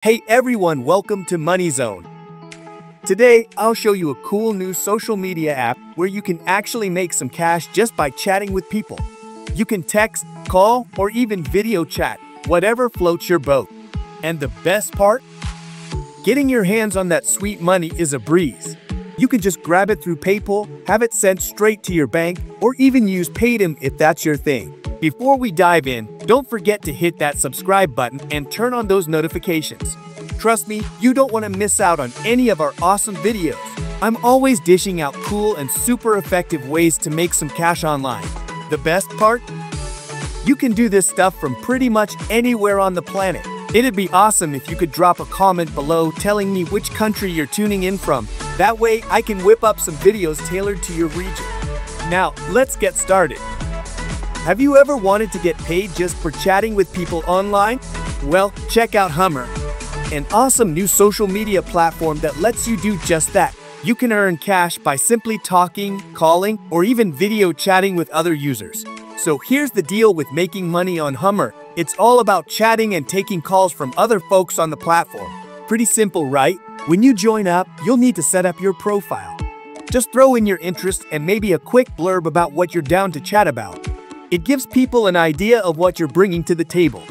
Hey everyone, welcome to Money Zone. Today, I'll show you a cool new social media app where you can actually make some cash just by chatting with people. You can text, call, or even video chat, whatever floats your boat. And the best part? Getting your hands on that sweet money is a breeze. You can just grab it through PayPal, have it sent straight to your bank, or even use Paytm if that's your thing. Before we dive in, don't forget to hit that subscribe button and turn on those notifications. Trust me, you don't want to miss out on any of our awesome videos. I'm always dishing out cool and super effective ways to make some cash online. The best part? You can do this stuff from pretty much anywhere on the planet. It'd be awesome if you could drop a comment below telling me which country you're tuning in from. That way, I can whip up some videos tailored to your region. Now, let's get started. Have you ever wanted to get paid just for chatting with people online? Well, check out Hummer, an awesome new social media platform that lets you do just that. You can earn cash by simply talking, calling, or even video chatting with other users. So here's the deal with making money on Hummer. It's all about chatting and taking calls from other folks on the platform. Pretty simple, right? When you join up, you'll need to set up your profile. Just throw in your interest and maybe a quick blurb about what you're down to chat about. It gives people an idea of what you're bringing to the table.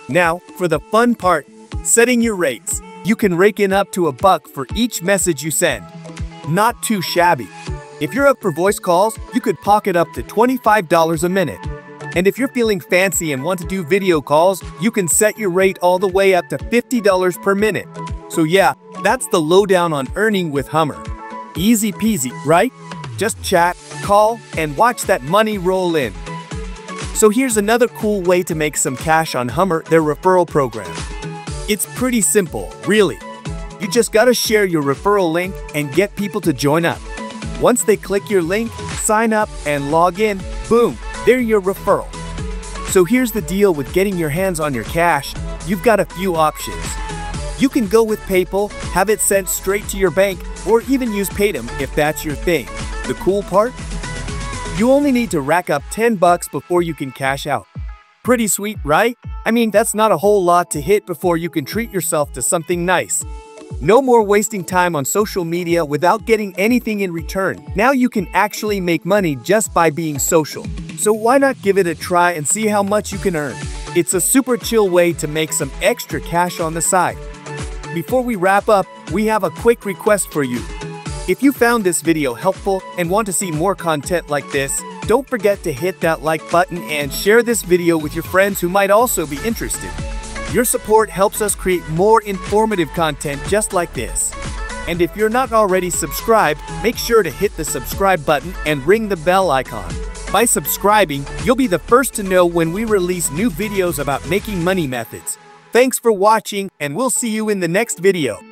Now, for the fun part, setting your rates. You can rake in up to $1 for each message you send. Not too shabby. If you're up for voice calls, you could pocket up to $25 a minute. And if you're feeling fancy and want to do video calls, you can set your rate all the way up to $50 per minute. So yeah, that's the lowdown on earning with Hummer. Easy peasy, right? Just chat, call, and watch that money roll in. So here's another cool way to make some cash on Hummer, their referral program. It's pretty simple, really. You just gotta share your referral link and get people to join up. Once they click your link, sign up, and log in, boom, they're your referral. So here's the deal with getting your hands on your cash. You've got a few options. You can go with PayPal, have it sent straight to your bank, or even use Paytm if that's your thing. The cool part? You only need to rack up $10 before you can cash out. Pretty sweet, right? I mean, that's not a whole lot to hit before you can treat yourself to something nice. No more wasting time on social media without getting anything in return. Now you can actually make money just by being social. So why not give it a try and see how much you can earn? It's a super chill way to make some extra cash on the side. Before we wrap up, we have a quick request for you. If you found this video helpful and want to see more content like this, don't forget to hit that like button and share this video with your friends who might also be interested. Your support helps us create more informative content just like this. And if you're not already subscribed, make sure to hit the subscribe button and ring the bell icon. By subscribing, you'll be the first to know when we release new videos about making money methods. Thanks for watching, and we'll see you in the next video.